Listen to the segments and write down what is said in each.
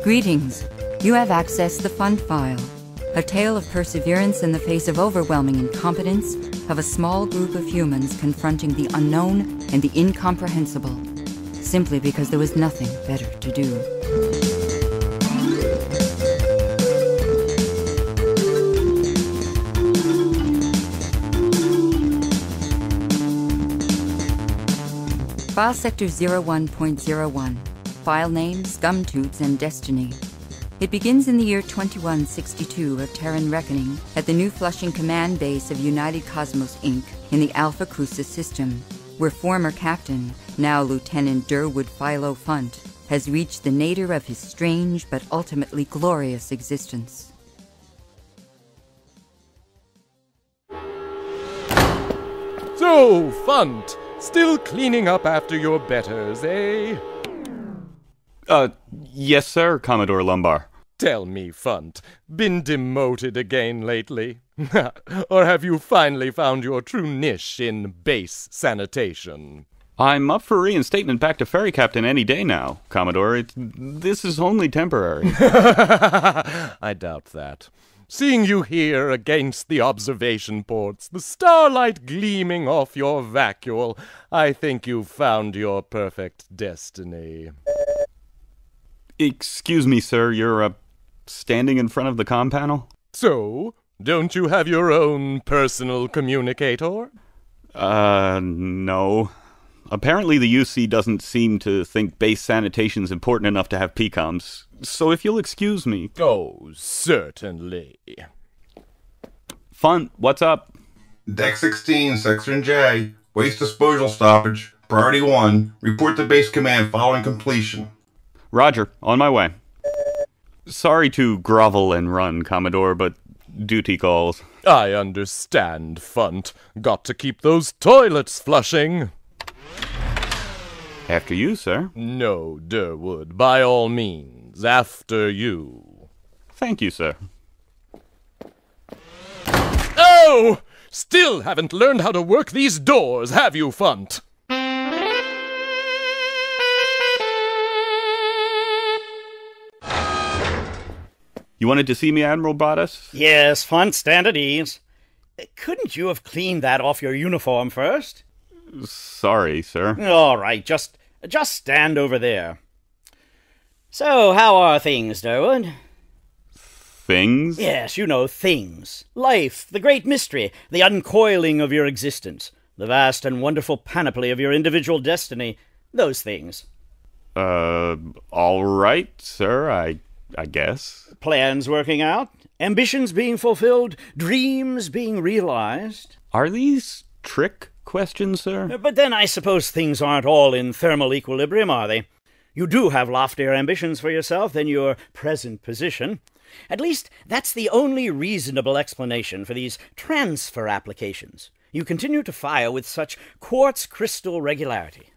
Greetings. You have accessed the Funnt file, a tale of perseverance in the face of overwhelming incompetence of a small group of humans confronting the unknown and the incomprehensible, simply because there was nothing better to do. File Sector 01.01. File name, Scumtubes, and Destiny. It begins in the year 2162 of Terran Reckoning at the New Flushing Command Base of United Cosmos, Inc. in the Alpha Crucis system, where former Captain, now Lieutenant Durwood Philo Funnt, has reached the nadir of his strange but ultimately glorious existence. So, Funnt, still cleaning up after your betters, eh? Yes, sir, Commodore Lumbar. Tell me, Funnt, been demoted again lately? Or have you finally found your true niche in base sanitation? I'm up for reinstatement back to Ferry Captain any day now, Commodore. This is only temporary. I doubt that. Seeing you here against the observation ports, the starlight gleaming off your vacuole, I think you've found your perfect destiny. Excuse me, sir, you're, standing in front of the comm panel? So, don't you have your own personal communicator? No. Apparently the UC doesn't seem to think base sanitation's important enough to have PCOMs, so if you'll excuse me... Oh, certainly. Funnt, what's up? Deck 16, Section J. Waste disposal stoppage. Priority 1. Report to base command following completion. Roger, on my way. Sorry to grovel and run, Commodore, but duty calls. I understand, Funnt. Got to keep those toilets flushing. After you, sir. No, Durwood, by all means, after you. Thank you, sir. Oh! Still haven't learned how to work these doors, have you, Funnt? You wanted to see me, Admiral Broaddus? Yes, Funnt, stand at ease. Couldn't you have cleaned that off your uniform first? Sorry, sir. All right, just stand over there. So, how are things, Durwood? Things? Yes, you know, things. Life, the great mystery, the uncoiling of your existence, the vast and wonderful panoply of your individual destiny, those things. All right, sir, I guess. Plans working out, ambitions being fulfilled, dreams being realized. Are these trick questions, sir? But then I suppose things aren't all in thermal equilibrium, are they? You do have loftier ambitions for yourself than your present position. At least, that's the only reasonable explanation for these transfer applications. You continue to fire with such quartz crystal regularity.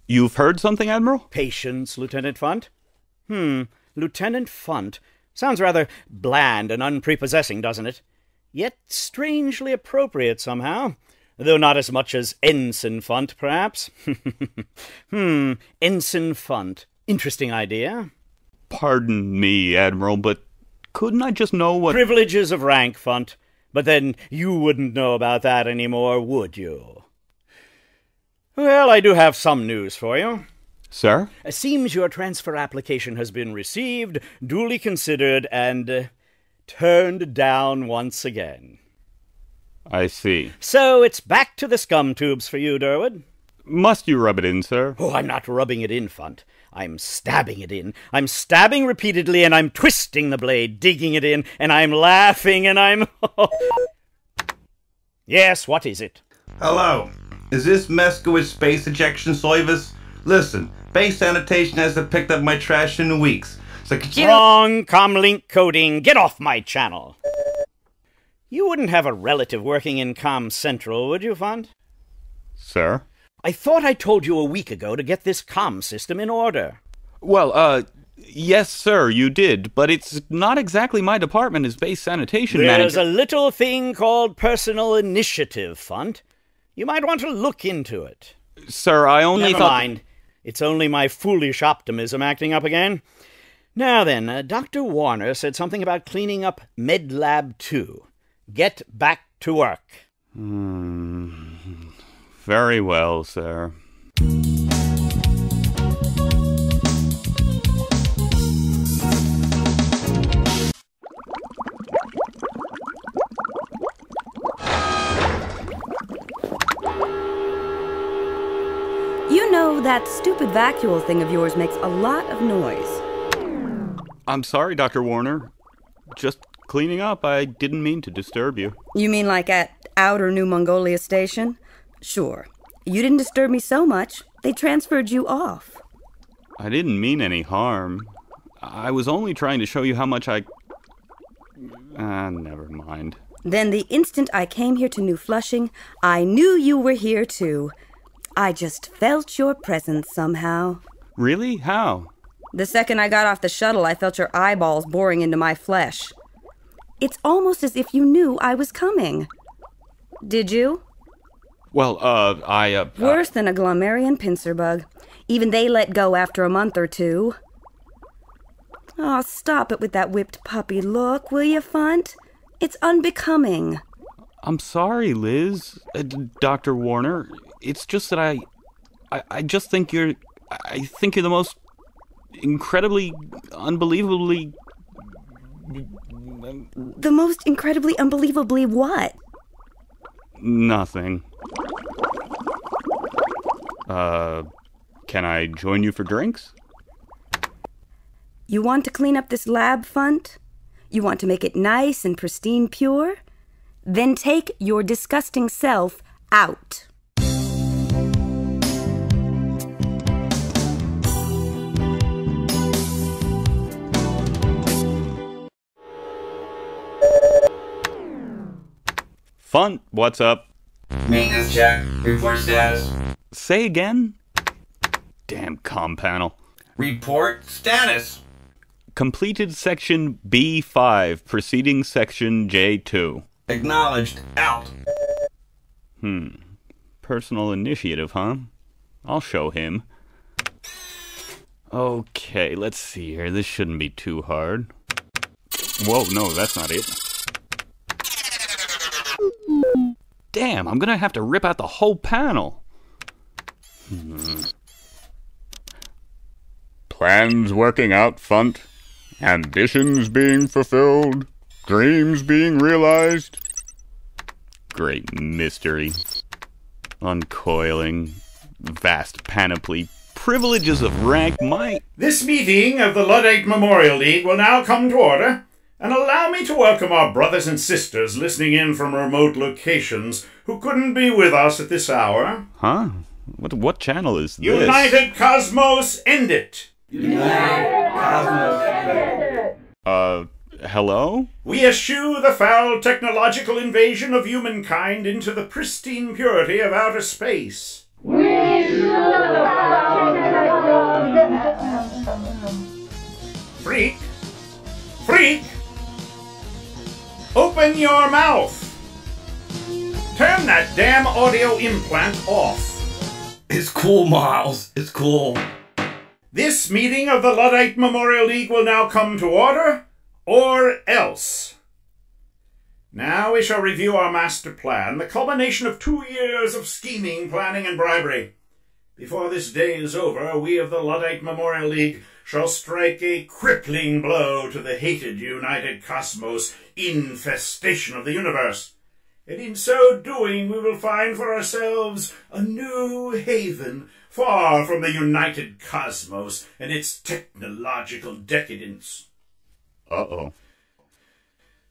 You've heard something, Admiral? Patience, Lieutenant Funnt. Lieutenant Funnt. Sounds rather bland and unprepossessing, doesn't it? Yet strangely appropriate somehow. Though not as much as Ensign Funnt, perhaps. Ensign Funnt. Interesting idea. Pardon me, Admiral, but couldn't I just know what... Privileges of rank, Funnt. But then you wouldn't know about that anymore, would you? Well, I do have some news for you. Sir? Seems your transfer application has been received, duly considered, and turned down once again. I see. So it's back to the scum tubes for you, Durwood. Must you rub it in, sir? Oh, I'm not rubbing it in, Funnt. I'm stabbing it in. I'm stabbing repeatedly, and I'm twisting the blade, digging it in, and I'm laughing, and I'm... Yes, what is it? Hello. Is this Meskowitz Space Ejection Service? Listen, base sanitation hasn't picked up my trash in weeks. So could you... Wrong comlink coding. Get off my channel. You wouldn't have a relative working in Com Central, would you, Funnt? Sir? I thought I told you a week ago to get this comm system in order. Well, yes, sir, you did, but it's not exactly my department as base sanitation manager. There's a little thing called personal initiative, Funnt. You might want to look into it. Sir, I only Never mind. It's only my foolish optimism acting up again. Now then, Dr. Warner said something about cleaning up Med Lab 2. Get back to work. Very well, sir. You know, that stupid vacuole thing of yours makes a lot of noise. I'm sorry, Dr. Warner. Just cleaning up. I didn't mean to disturb you. You mean like at Outer New Mongolia Station? Sure. You didn't disturb me so much, they transferred you off. I didn't mean any harm. I was only trying to show you how much I... never mind. Then the instant I came here to New Flushing, I knew you were here too. I just felt your presence somehow. Really? How? The second I got off the shuttle, I felt your eyeballs boring into my flesh. It's almost as if you knew I was coming. Did you? Well, Worse than a Glomerian pincer bug. Even they let go after a month or two. Oh, stop it with that whipped puppy look, will you, Funnt? It's unbecoming. I'm sorry, Liz. Dr. Warner. It's just that I just think you're... I think you're the most incredibly, unbelievably... The most incredibly, unbelievably what? Nothing. Can I join you for drinks? You want to clean up this lab, Funnt? You want to make it nice and pristine pure? Then take your disgusting self out. Funnt, what's up? Maintenance check. Report status. Say again? Damn comm panel. Report status. Completed section B5, preceding section J2. Acknowledged. Out. Personal initiative, huh? I'll show him. Okay, let's see here. This shouldn't be too hard. Whoa, no, that's not it. Damn, I'm gonna have to rip out the whole panel. Plans working out, Funnt. Ambitions being fulfilled. Dreams being realized. Great mystery. Uncoiling. Vast panoply. Privileges of rank might... This meeting of the Luddite Memorial League will now come to order, and allow me to welcome our brothers and sisters listening in from remote locations who couldn't be with us at this hour. Huh? What channel is this? United Cosmos, end it! Hello? We eschew the foul technological invasion of humankind into the pristine purity of outer space. Freak! Freak! Open your mouth! Turn that damn audio implant off. It's cool, Miles. It's cool. This meeting of the Luddite Memorial League will now come to order, or else. Now we shall review our master plan, the culmination of 2 years of scheming, planning, and bribery. Before this day is over, we of the Luddite Memorial League shall strike a crippling blow to the hated United Cosmos infestation of the universe. And in so doing, we will find for ourselves a new haven, far from the United Cosmos and its technological decadence. Uh-oh.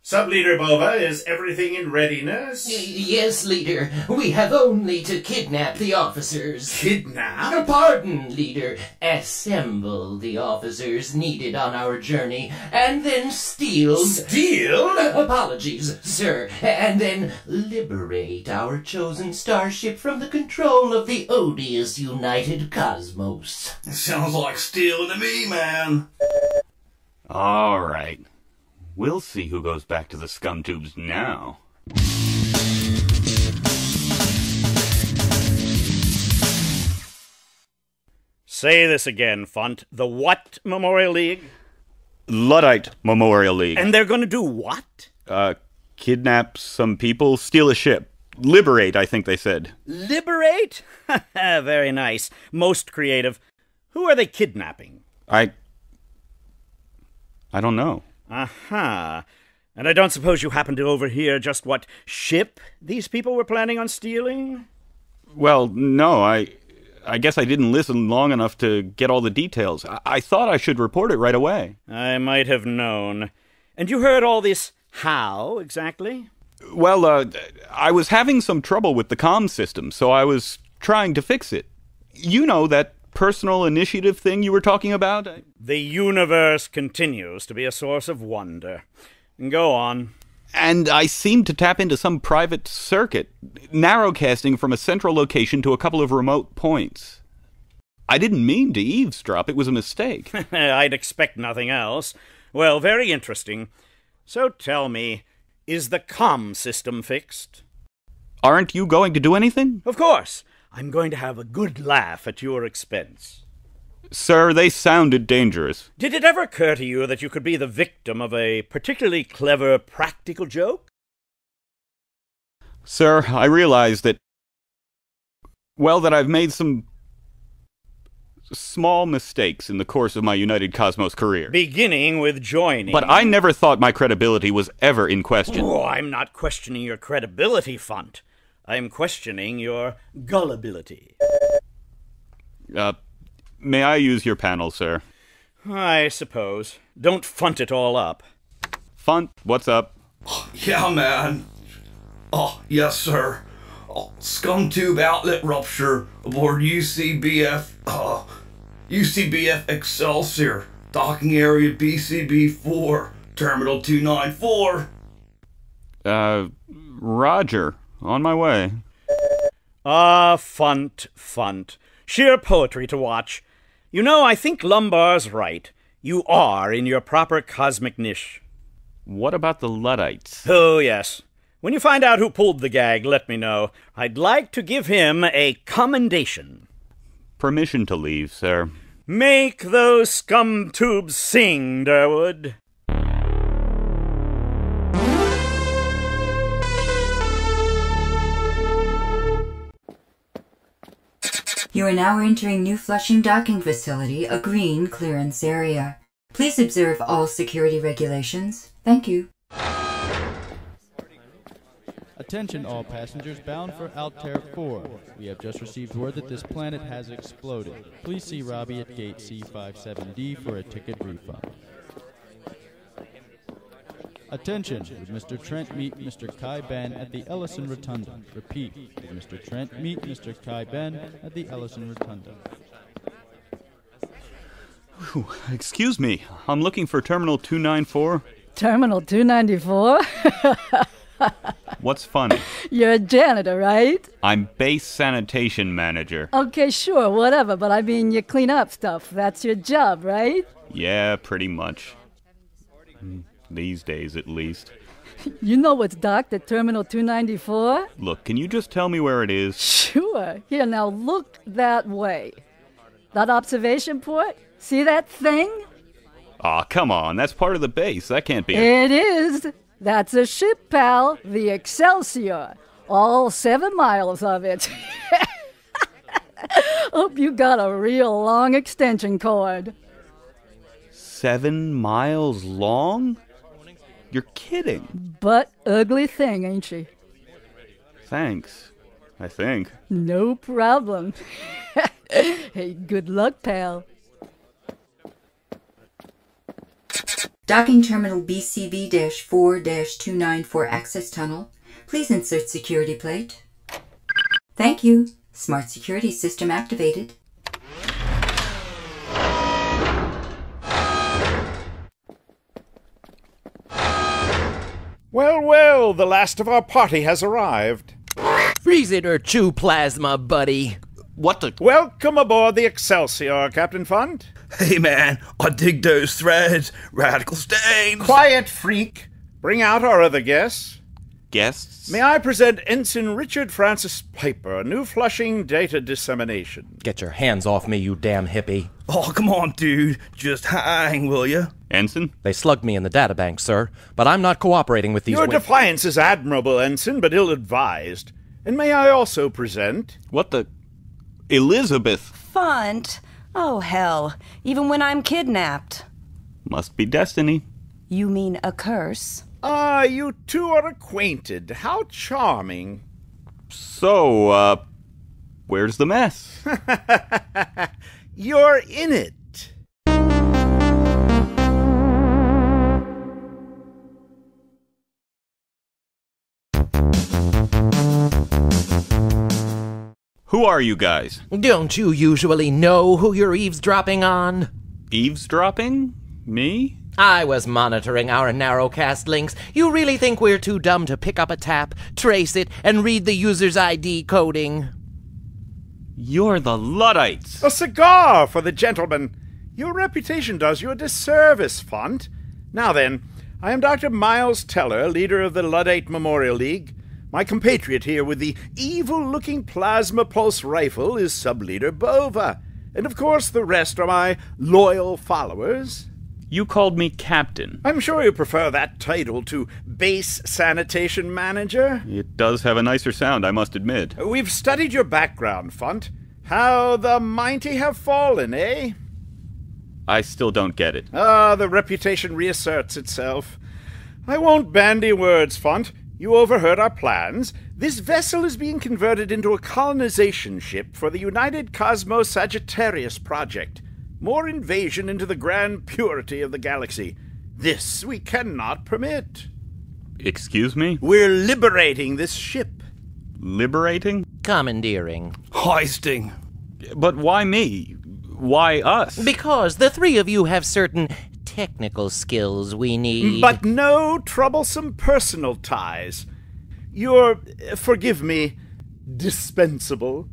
Sub-Leader Bova, is everything in readiness? Yes, Leader. We have only to kidnap the officers. Kidnap? Pardon, Leader. Assemble the officers needed on our journey, and then steal... Steal? Apologies, sir. And then liberate our chosen starship from the control of the odious United Cosmos. It sounds like stealing to me, man. All right. We'll see who goes back to the scum tubes now. Say this again, Funnt. The what Memorial League? Luddite Memorial League. And they're going to do what? Kidnap some people, steal a ship. Liberate, I think they said. Liberate? Very nice. Most creative. Who are they kidnapping? I don't know. Aha. And I don't suppose you happen to overhear just what ship these people were planning on stealing? Well, no, I guess I didn't listen long enough to get all the details. I thought I should report it right away. I might have known. And you heard all this how, exactly? Well, I was having some trouble with the comm system, so I was trying to fix it. You know, that personal initiative thing you were talking about? The universe continues to be a source of wonder. Go on. And I seemed to tap into some private circuit, narrowcasting from a central location to a couple of remote points. I didn't mean to eavesdrop, it was a mistake. I'd expect nothing else. Well, very interesting. So tell me, is the comm system fixed? Aren't you going to do anything? Of course. I'm going to have a good laugh at your expense. Sir, they sounded dangerous. Did it ever occur to you that you could be the victim of a particularly clever practical joke? Sir, I realize that I've made some small mistakes in the course of my United Cosmos career. Beginning with joining. But I never thought my credibility was ever in question. Oh, I'm not questioning your credibility, Funnt. I'm questioning your gullibility. May I use your panel, sir? I suppose. Don't Funnt it all up. Funnt, what's up? Yeah, man. Oh, yes, sir. Scum tube outlet rupture aboard UCBF Excelsior, docking area BCB-4, Terminal 294. Roger. On my way. Funnt. Sheer poetry to watch. You know, I think Lumbar's right. You are in your proper cosmic niche. What about the Luddites? Oh, yes. When you find out who pulled the gag, let me know. I'd like to give him a commendation. Permission to leave, sir. Make those scum tubes sing, Durwood. You are now entering New Flushing Docking Facility, a green clearance area. Please observe all security regulations. Thank you. Attention all passengers bound for Altair 4. We have just received word that this planet has exploded. Please see Robbie at gate C57D for a ticket refund. Attention, would Mr. Trent meet Mr. Kai Ben at the Ellison Rotunda? Repeat, would Mr. Trent meet Mr. Kai Ben at the Ellison Rotunda? Whew, excuse me, I'm looking for Terminal 294. Terminal 294? What's funny? You're a janitor, right? I'm base sanitation manager. Okay, sure, whatever, but I mean you clean up stuff. That's your job, right? Yeah, pretty much. These days, at least. You know what's docked at Terminal 294? Look, can you just tell me where it is? Sure. Here, now look that way. That observation port? See that thing? Aw, come on. That's part of the base. That can't be It is. That's a ship, pal. The Excelsior. All 7 miles of it. Hope you got a real long extension cord. 7 miles long? You're kidding. But ugly thing, ain't she? Thanks, I think. No problem. Hey, good luck, pal. Docking Terminal BCB-4-294 Access Tunnel. Please insert security plate. Thank you. Smart security system activated. Well, the last of our party has arrived. Freeze it or chew plasma, buddy. What the... Welcome aboard the Excelsior, Captain Funnt. Hey man, I dig those threads. Radical stains. Quiet, freak. Bring out our other guests. guests. May I present Ensign Richard Francis Piper, New Flushing Data Dissemination. Get your hands off me, you damn hippie. Oh, come on, dude. Just hang, will you? Ensign? They slugged me in the databank, sir, but I'm not cooperating with these... Your defiance is admirable, Ensign, but ill-advised. And may I also present... What the... Elizabeth? Funnt. Oh, hell. Even when I'm kidnapped. Must be destiny. You mean a curse? Ah, you two are acquainted. How charming. So, where's the mess? You're in it. Who are you guys? Don't you usually know who you're eavesdropping on? Eavesdropping? Me? I was monitoring our narrowcast links. You really think we're too dumb to pick up a tap, trace it, and read the user's ID coding? You're the Luddites. A cigar for the gentleman. Your reputation does you a disservice, Funnt. Now then, I am Dr. Miles Teller, leader of the Luddite Memorial League. My compatriot here with the evil-looking plasma pulse rifle is Sub-Leader Bova. And of course the rest are my loyal followers. You called me Captain. I'm sure you prefer that title to Base Sanitation Manager. It does have a nicer sound, I must admit. We've studied your background, Funnt. How the mighty have fallen, eh? I still don't get it. Ah, the reputation reasserts itself. I won't bandy words, Funnt. You overheard our plans. This vessel is being converted into a colonization ship for the United Cosmos Sagittarius project. More invasion into the grand purity of the galaxy. This we cannot permit. Excuse me? We're liberating this ship. Liberating? Commandeering. Hoisting. But why me? Why us? Because the three of you have certain technical skills we need. But no troublesome personal ties. You're, forgive me, dispensable.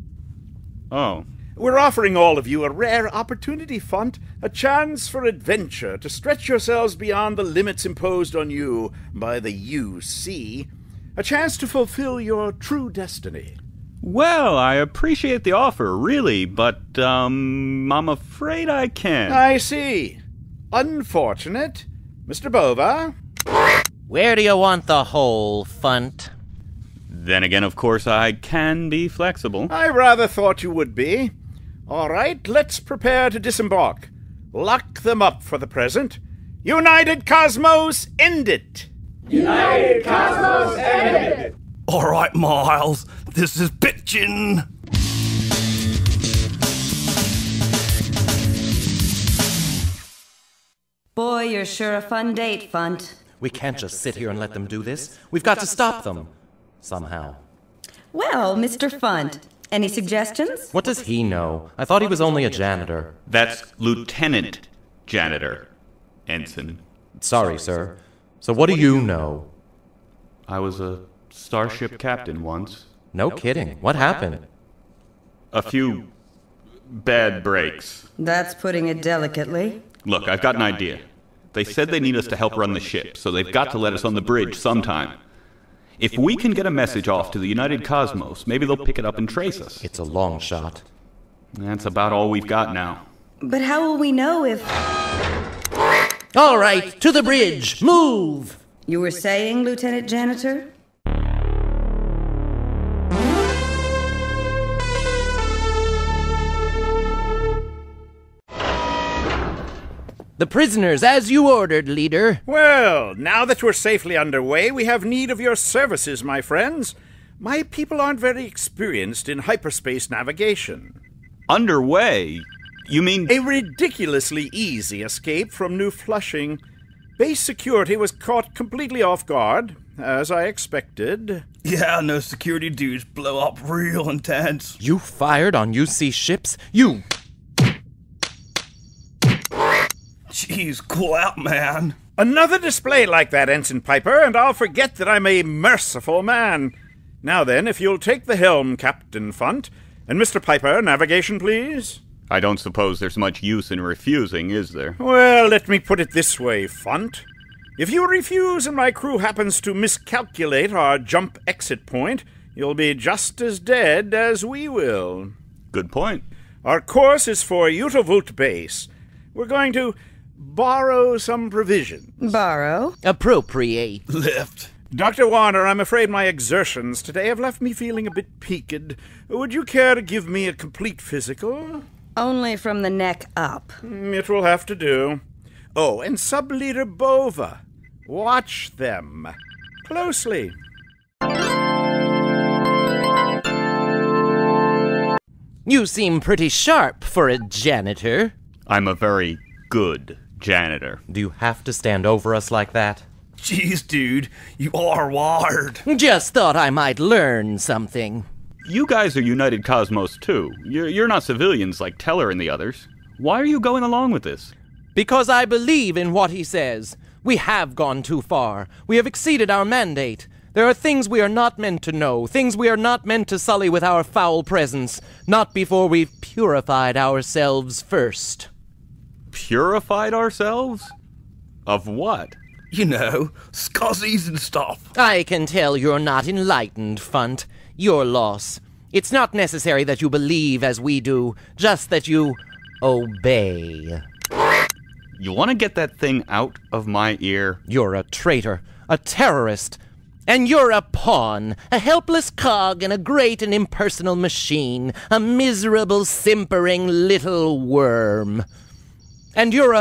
Oh. We're offering all of you a rare opportunity, Funnt, a chance for adventure, to stretch yourselves beyond the limits imposed on you by the UC, a chance to fulfill your true destiny. Well, I appreciate the offer, really, but, I'm afraid I can't. I see. Unfortunate. Mr. Bova? Where do you want the hole, Funnt? Then again, of course, I can be flexible. I rather thought you would be. All right, let's prepare to disembark. Lock them up for the present. United Cosmos, end it! United Cosmos, end it! All right, Miles, this is pitching. Boy, you're sure a fun date, Funnt. We can't just sit here and let them do this. We've got to stop them. Somehow. Well, Mr. Funnt, any suggestions? What does he know? I thought he was only a janitor. That's Lieutenant Janitor, Ensign. Sorry, sir. So what do you know? I was a starship captain once. No kidding. What happened? A few bad breaks. That's putting it delicately. Look, I've got an idea. They said they need us to help run the ship, so they've got to let us on the bridge sometime. If we can get a message off to the United Cosmos, maybe they'll pick it up and trace us. It's a long shot. That's about all we've got now. But how will we know if... All right, to the bridge. Move! You were saying, Lieutenant Janitor? The prisoners, as you ordered, leader. Well, now that we're safely underway, we have need of your services, my friends. My people aren't very experienced in hyperspace navigation. Underway? You mean... A ridiculously easy escape from New Flushing. Base security was caught completely off guard, as I expected. Yeah, no security dudes blow up real intense. You fired on UC ships? You... Jeez, cool out, man. Another display like that, Ensign Piper, and I'll forget that I'm a merciful man. Now then, if you'll take the helm, Captain Funnt, and Mr. Piper, navigation, please. I don't suppose there's much use in refusing, is there? Well, let me put it this way, Funnt. If you refuse and my crew happens to miscalculate our jump exit point, you'll be just as dead as we will. Good point. Our course is for Utavult Base. We're going to borrow some provisions. Borrow? Appropriate. Lift. Dr. Warner, I'm afraid my exertions today have left me feeling a bit peaked. Would you care to give me a complete physical? Only from the neck up. It will have to do. Oh, and Sub-Leader Bova. Watch them closely. You seem pretty sharp for a janitor. I'm a very good janitor. Do you have to stand over us like that? Jeez, dude, you are wired. Just thought I might learn something. You guys are United Cosmos too. You're not civilians like Teller and the others. Why are you going along with this? Because I believe in what he says. We have gone too far. We have exceeded our mandate. There are things we are not meant to know, things we are not meant to sully with our foul presence, not before we've purified ourselves first. Purified ourselves? Of what? You know, scuzzies and stuff. I can tell you're not enlightened, Funnt. Your loss. It's not necessary that you believe as we do, just that you obey. You want to get that thing out of my ear? You're a traitor, a terrorist, and you're a pawn, a helpless cog in a great and impersonal machine, a miserable, simpering little worm. And you're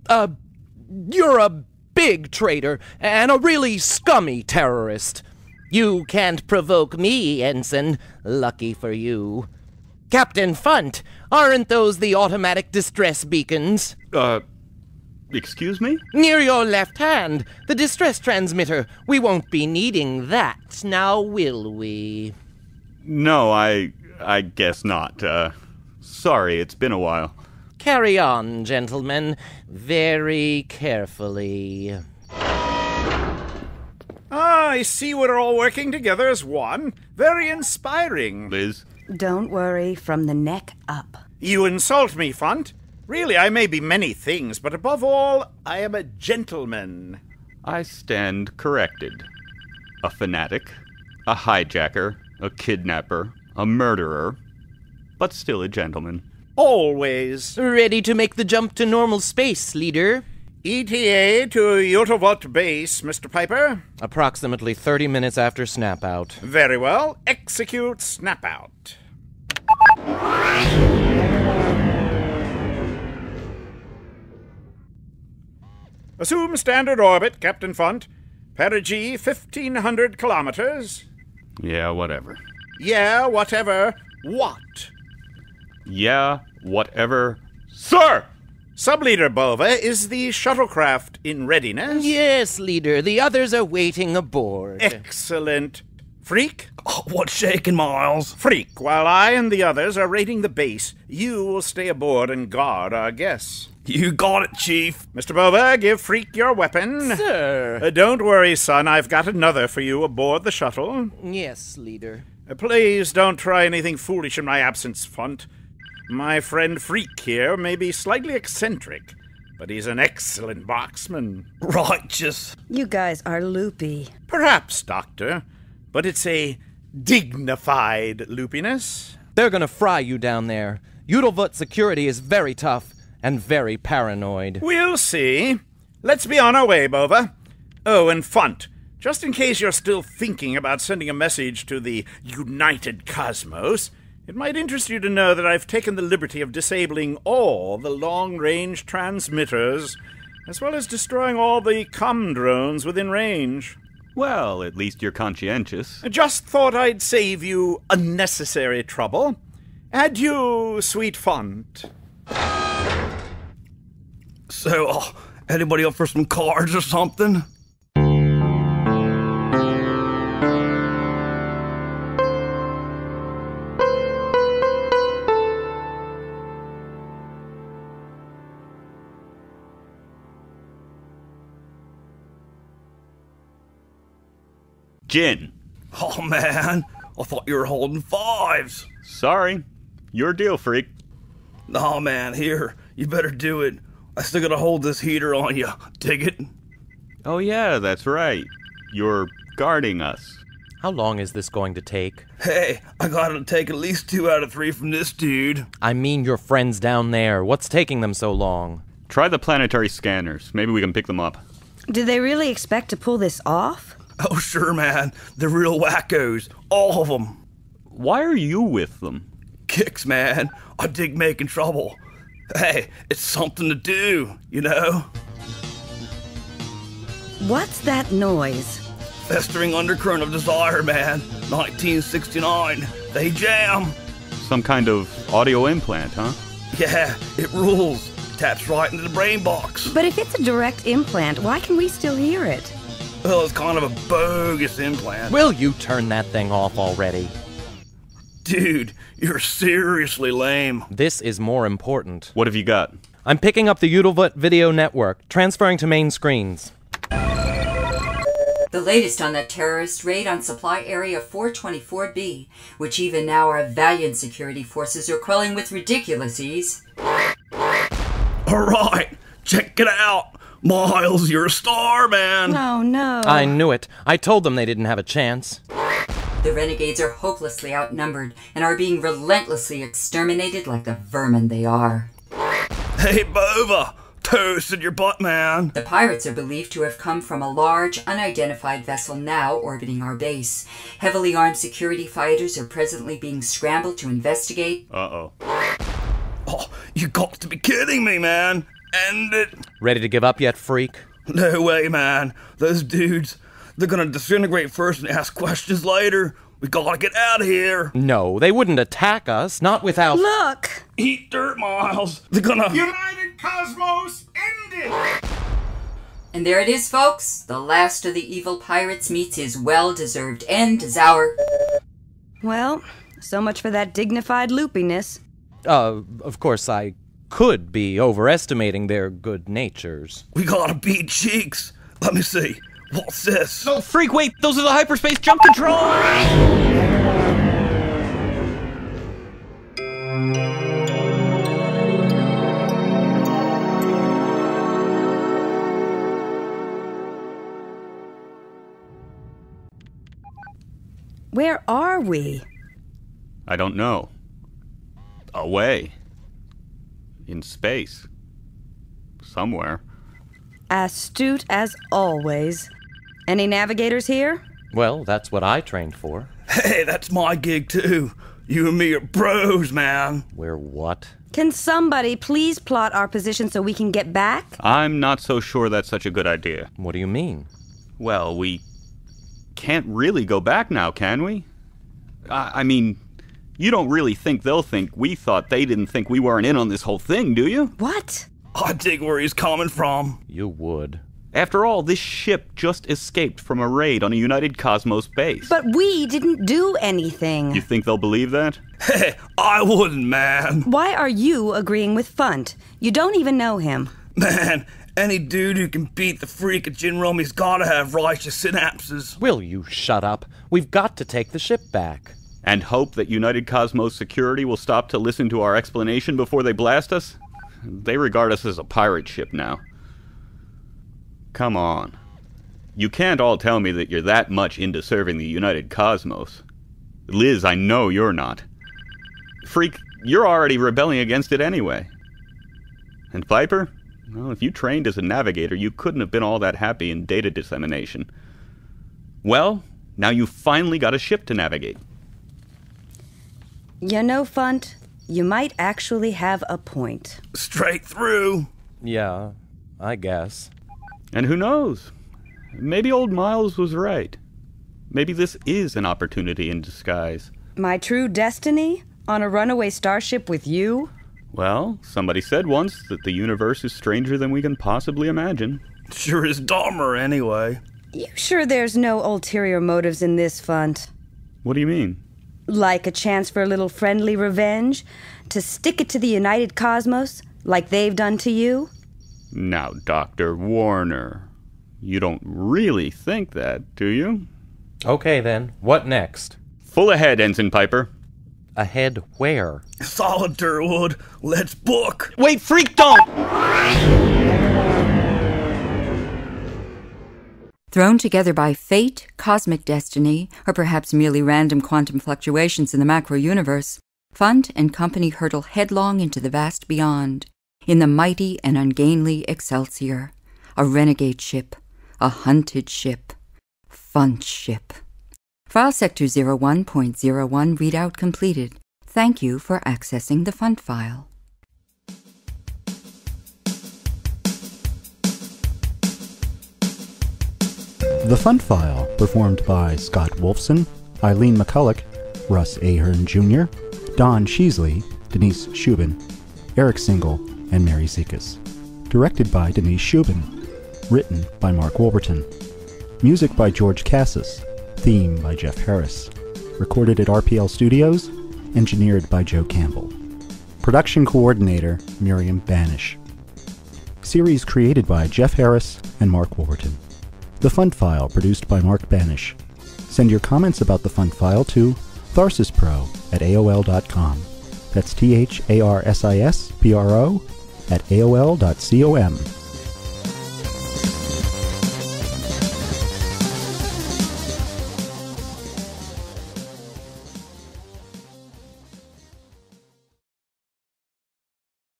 a big traitor and a really scummy terrorist. You can't provoke me, Ensign. Lucky for you. Captain Funnt, aren't those the automatic distress beacons? Excuse me? Near your left hand, the distress transmitter. We won't be needing that, now will we? No, I guess not. Sorry, it's been a while. Carry on, gentlemen, very carefully. I see we're all working together as one. Very inspiring. Liz? Don't worry, from the neck up. You insult me, Funnt. Really, I may be many things, but above all, I am a gentleman. I stand corrected. A fanatic, a hijacker, a kidnapper, a murderer, but still a gentleman. Always. Ready to make the jump to normal space, leader? ETA to Utavult Base, Mr. Piper. Approximately 30 minutes after snap out. Very well. Execute snap out. Assume standard orbit, Captain Funnt. Perigee 1,500 kilometers. Yeah, whatever. Yeah, whatever. What? Yeah, whatever. Sir! Sub-Leader Bova, is the shuttlecraft in readiness? Yes, leader. The others are waiting aboard. Excellent. Freak? Oh, what's shaking, Miles? Freak, while I and the others are raiding the base, you will stay aboard and guard our guests. You got it, Chief. Mr. Bova, give Freak your weapon. Sir. Don't worry, son. I've got another for you aboard the shuttle. Yes, leader. Please don't try anything foolish in my absence, Funnt. My friend Freak here may be slightly eccentric, but he's an excellent marksman. Righteous. You guys are loopy. Perhaps, Doctor, but it's a dignified loopiness. They're gonna fry you down there. Utavut security is very tough and very paranoid. We'll see. Let's be on our way, Bova. Oh, and Funnt, just in case you're still thinking about sending a message to the United Cosmos, it might interest you to know that I've taken the liberty of disabling all the long-range transmitters, as well as destroying all the comm drones within range. Well, at least you're conscientious. I just thought I'd save you unnecessary trouble. Adieu, sweet Funnt. So, anybody up for some cards or something? Gin. Oh, man. I thought you were holding fives. Sorry. Your deal, Freak. Nah, man, here. You better do it. I still gotta hold this heater on you. Dig it? Oh yeah, that's right. You're guarding us. How long is this going to take? Hey, I gotta take at least 2 out of 3 from this dude. I mean your friends down there. What's taking them so long? Try the planetary scanners. Maybe we can pick them up. Do they really expect to pull this off? Oh, sure, man. They're real wackos. All of them. Why are you with them? Kicks, man. I dig making trouble. Hey, it's something to do, you know? What's that noise? Festering undercurrent of desire, man. 1969. They jam. Some kind of audio implant, huh? Yeah, it rules. Taps right into the brain box. But if it's a direct implant, why can we still hear it? Well, it's kind of a bogus implant. Will you turn that thing off already? Dude, you're seriously lame. This is more important. What have you got? I'm picking up the Udalvut video network, transferring to main screens. The latest on that terrorist raid on Supply Area 424B, which even now our valiant security forces are quelling with ridiculous ease. Alright, check it out. Miles, you're a star, man. Oh, no. I knew it. I told them they didn't have a chance. The renegades are hopelessly outnumbered and are being relentlessly exterminated like the vermin they are. Hey, Bova. Toasted your butt, man. The pirates are believed to have come from a large, unidentified vessel now orbiting our base. Heavily armed security fighters are presently being scrambled to investigate. Uh-oh. Oh, you got to be kidding me, man. End it. Ready to give up yet, freak? No way, man. Those dudes, they're gonna disintegrate first and ask questions later. We gotta get out of here. No, they wouldn't attack us, not without... Look! Eat dirt, Miles. They're gonna... United Cosmos, end it! And there it is, folks. The last of the evil pirates meets his well-deserved end as our... Well, so much for that dignified loopiness. Of course, I could be overestimating their good natures. We gotta beat cheeks. Let me see. What's this? No, freak, wait! Those are the hyperspace jump controls! Where are we? I don't know. Away. In space. Somewhere. Astute as always. Any navigators here? Well, that's what I trained for. Hey, that's my gig too. You and me are bros, man. We're what? Can somebody please plot our position so we can get back? I'm not so sure that's such a good idea. What do you mean? Well, we can't really go back now, can we? I mean, you don't really think they'll think we thought they didn't think we weren't in on this whole thing, do you? What? I dig where he's coming from. You would. After all, this ship just escaped from a raid on a United Cosmos base. But we didn't do anything. You think they'll believe that? Hey, I wouldn't, man. Why are you agreeing with Funnt? You don't even know him. Man, any dude who can beat the freak at Gin Rummy's gotta have righteous synapses. Will you shut up? We've got to take the ship back. And hope that United Cosmos security will stop to listen to our explanation before they blast us? They regard us as a pirate ship now. Come on. You can't all tell me that you're that much into serving the United Cosmos. Liz, I know you're not. Freak, you're already rebelling against it anyway. And Piper? Well, if you trained as a navigator, you couldn't have been all that happy in data dissemination. Well, now you've finally got a ship to navigate. You know, Funnt, you might actually have a point. Straight through. Yeah, I guess. And who knows? Maybe old Miles was right. Maybe this is an opportunity in disguise. My true destiny? On a runaway starship with you? Well, somebody said once that the universe is stranger than we can possibly imagine. Sure is dumber, anyway. You sure there's no ulterior motives in this, Funnt? What do you mean? Like a chance for a little friendly revenge? To stick it to the United Cosmos, like they've done to you? Now, Dr. Warner, you don't really think that, do you? Okay, then. What next? Full ahead, Ensign Piper. Ahead where? Solid, Durwood. Let's book. Wait, freak, don't! Thrown together by fate, cosmic destiny, or perhaps merely random quantum fluctuations in the macro-universe, Funnt and company hurtle headlong into the vast beyond, in the mighty and ungainly Excelsior, a renegade ship, a hunted ship, Funnt ship. File Sector 01.01 readout completed. Thank you for accessing the Funnt file. The Funnt file, performed by Scott Wolfson, Eileen McCulloch, Russ Ahern Jr., Don Sheasley, Denise Shubin, Eric Single, and Mary Zekas. Directed by Denise Shubin. Written by Mark Wolverton. Music by George Cassis. Theme by Jeff Harris. Recorded at RPL Studios. Engineered by Joe Campbell. Production Coordinator Miriam Banish. Series created by Jeff Harris and Mark Wolverton. The Funnt file, produced by Mark Banish. Send your comments about the Funnt file to tharsispro@aol.com. That's THARSISPRO@aol.com.